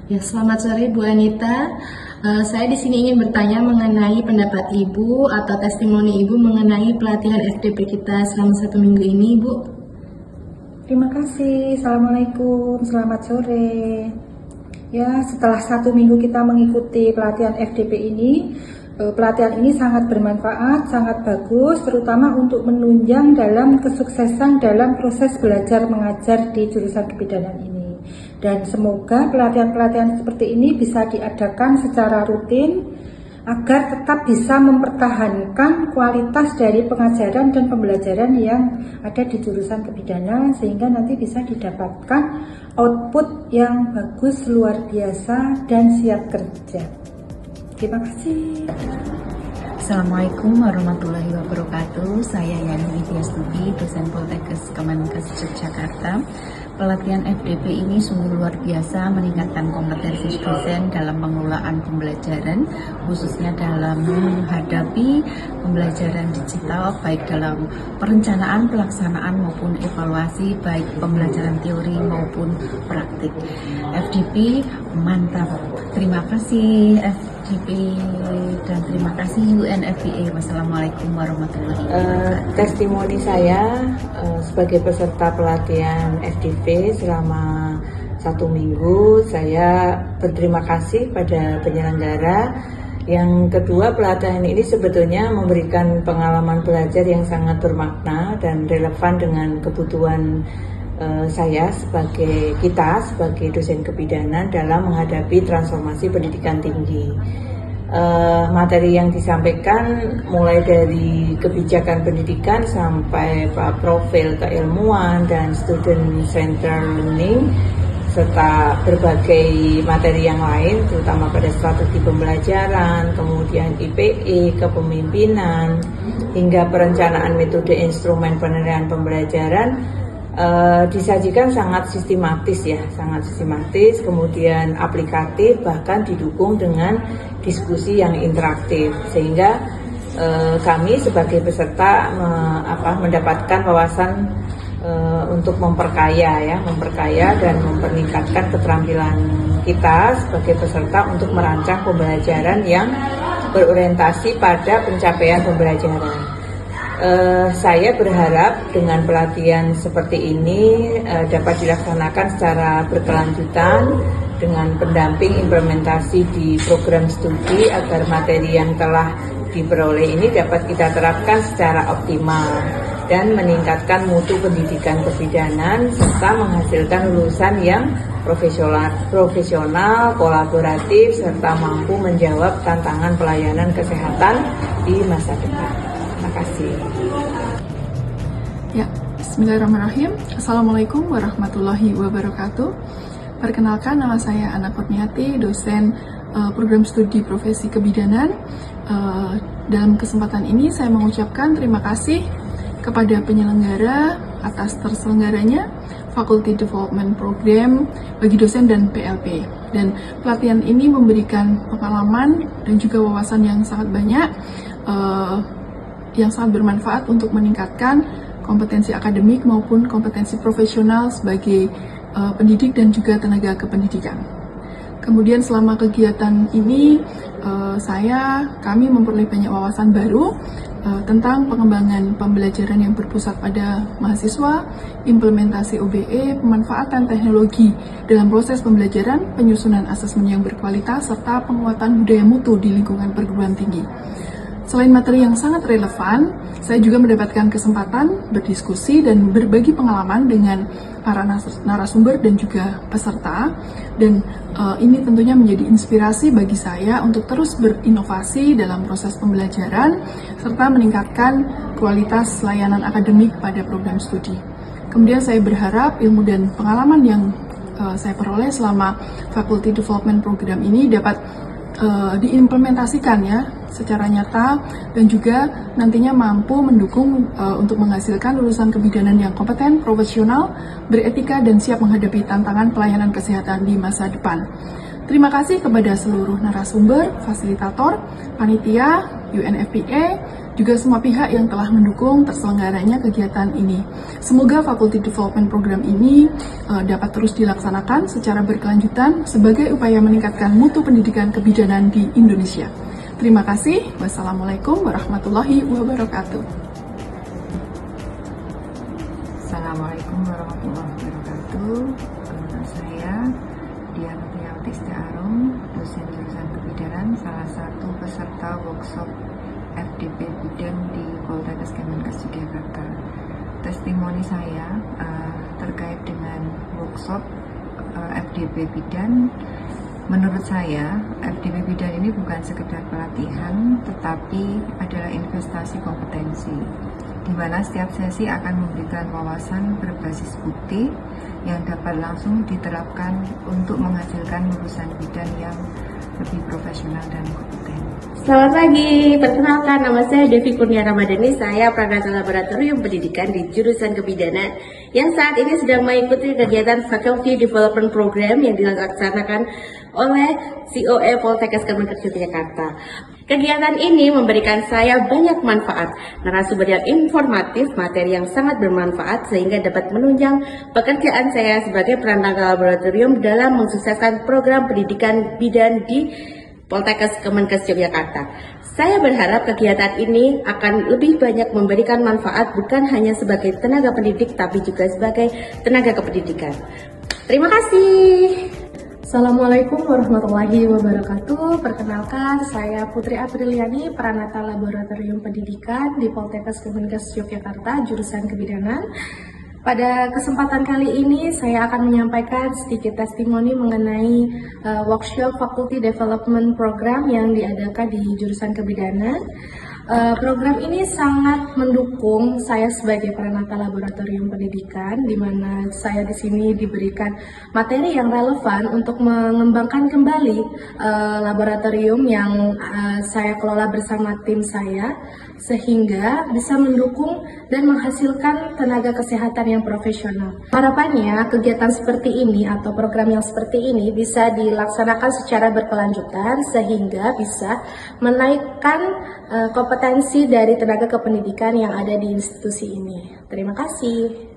Ya, selamat sore Bu Anita. Saya di sini ingin bertanya mengenai pendapat Ibu atau testimoni Ibu mengenai pelatihan FDP kita selama 1 minggu ini, Bu. Terima kasih. Assalamualaikum. Selamat sore. Ya, setelah 1 minggu kita mengikuti pelatihan FDP ini, pelatihan ini sangat bermanfaat, sangat bagus, terutama untuk menunjang dalam kesuksesan dalam proses belajar mengajar di jurusan kebidanan ini. Dan semoga pelatihan-pelatihan seperti ini bisa diadakan secara rutin agar tetap bisa mempertahankan kualitas dari pengajaran dan pembelajaran yang ada di jurusan kebidanan, sehingga nanti bisa didapatkan output yang bagus, luar biasa, dan siap kerja. Terima kasih. Assalamualaikum warahmatullahi wabarakatuh. Saya Yani Widya Stuti, dosen Poltekkes Kemenkes Yogyakarta. Pelatihan FDP ini sungguh luar biasa meningkatkan kompetensi dosen dalam pengelolaan pembelajaran, khususnya dalam menghadapi pembelajaran digital, baik dalam perencanaan, pelaksanaan maupun evaluasi, baik pembelajaran teori maupun praktik. FDP mantap. Terima kasih FDP dan terima kasih UNFPA. Wassalamualaikum warahmatullahi wabarakatuh. Testimoni saya sebagai peserta pelatihan FDP selama 1 minggu, saya berterima kasih pada penyelenggara. Yang kedua, pelatihan ini sebetulnya memberikan pengalaman belajar yang sangat bermakna dan relevan dengan kebutuhan saya sebagai dosen kebidanan dalam menghadapi transformasi pendidikan tinggi. Materi yang disampaikan mulai dari kebijakan pendidikan sampai profil keilmuan dan student center learning, serta berbagai materi yang lain, terutama pada strategi pembelajaran, kemudian IPE, kepemimpinan, hingga perencanaan metode instrumen penilaian pembelajaran, disajikan sangat sistematis, kemudian aplikatif, bahkan didukung dengan diskusi yang interaktif, sehingga kami sebagai peserta mendapatkan wawasan untuk memperkaya dan mempertingkatkan keterampilan kita sebagai peserta untuk merancang pembelajaran yang berorientasi pada pencapaian pembelajaran. Saya berharap dengan pelatihan seperti ini dapat dilaksanakan secara berkelanjutan dengan pendamping implementasi di program studi agar materi yang telah diperoleh ini dapat kita terapkan secara optimal dan meningkatkan mutu pendidikan kebidanan serta menghasilkan lulusan yang profesional, kolaboratif, serta mampu menjawab tantangan pelayanan kesehatan di masa depan. Terima kasih. Ya, bismillahirrahmanirrahim. Assalamualaikum warahmatullahi wabarakatuh. Perkenalkan, nama saya Ana Kurniati, dosen program studi profesi kebidanan. Dalam kesempatan ini saya mengucapkan terima kasih kepada penyelenggara atas terselenggaranya Faculty Development Program bagi dosen dan PLP. Dan pelatihan ini memberikan pengalaman dan juga wawasan yang sangat banyak, yang sangat bermanfaat untuk meningkatkan kompetensi akademik maupun kompetensi profesional sebagai pendidik dan juga tenaga kependidikan. Kemudian selama kegiatan ini kami memperoleh banyak wawasan baru tentang pengembangan pembelajaran yang berpusat pada mahasiswa, implementasi OBE, pemanfaatan teknologi dalam proses pembelajaran, penyusunan asesmen yang berkualitas, serta penguatan budaya mutu di lingkungan perguruan tinggi. Selain materi yang sangat relevan, saya juga mendapatkan kesempatan berdiskusi dan berbagi pengalaman dengan para narasumber dan juga peserta. Dan ini tentunya menjadi inspirasi bagi saya untuk terus berinovasi dalam proses pembelajaran serta meningkatkan kualitas layanan akademik pada program studi. Kemudian saya berharap ilmu dan pengalaman yang saya peroleh selama Faculty Development Program ini dapat diimplementasikan ya secara nyata dan juga nantinya mampu mendukung untuk menghasilkan lulusan kebidanan yang kompeten, profesional, beretika dan siap menghadapi tantangan pelayanan kesehatan di masa depan. Terima kasih kepada seluruh narasumber, fasilitator, panitia, UNFPA, juga semua pihak yang telah mendukung terselenggaranya kegiatan ini. Semoga Faculty Development Program ini dapat terus dilaksanakan secara berkelanjutan sebagai upaya meningkatkan mutu pendidikan kebidanan di Indonesia. Terima kasih. Wassalamualaikum warahmatullahi wabarakatuh. Assalamualaikum warahmatullahi wabarakatuh. Saya Diana Tisti Arum, dosen jurusan kebidanan, salah satu peserta workshop FDP Bidan di Poltekkes Kemenkes Yogyakarta. Testimoni saya terkait dengan workshop FDP Bidan. Menurut saya, FDP Bidan ini bukan sekedar pelatihan, tetapi adalah investasi kompetensi, di mana setiap sesi akan memberikan wawasan berbasis bukti yang dapat langsung diterapkan untuk menghasilkan lulusan bidan yang lebih profesional dan kompeten. Selamat pagi, perkenalkan nama saya Devi Kurnia Ramadhani, saya Pranata Laboratorium Pendidikan di jurusan kebidanan yang saat ini sedang mengikuti kegiatan Faculty Development Program yang dilaksanakan oleh COE Poltekkes Kemenkes Yogyakarta. Kegiatan ini memberikan saya banyak manfaat, narasumber yang informatif, materi yang sangat bermanfaat sehingga dapat menunjang pekerjaan saya sebagai perantara laboratorium dalam mensukseskan program pendidikan bidan di Poltekkes Kemenkes Yogyakarta. Saya berharap kegiatan ini akan lebih banyak memberikan manfaat bukan hanya sebagai tenaga pendidik tapi juga sebagai tenaga kependidikan. Terima kasih. Assalamualaikum warahmatullahi wabarakatuh. Perkenalkan, saya Putri Apriliani, Pranata Laboratorium Pendidikan di Poltekkes Kemenkes Yogyakarta, jurusan kebidanan. Pada kesempatan kali ini, saya akan menyampaikan sedikit testimoni mengenai workshop Faculty Development Program yang diadakan di jurusan kebidanan. Program ini sangat mendukung saya sebagai Pranata Laboratorium Pendidikan, di mana saya di sini diberikan materi yang relevan untuk mengembangkan kembali laboratorium yang saya kelola bersama tim saya, sehingga bisa mendukung dan menghasilkan tenaga kesehatan yang profesional. Harapannya kegiatan seperti ini atau program yang seperti ini bisa dilaksanakan secara berkelanjutan sehingga bisa menaikkan kompetensi dari tenaga kependidikan yang ada di institusi ini. Terima kasih.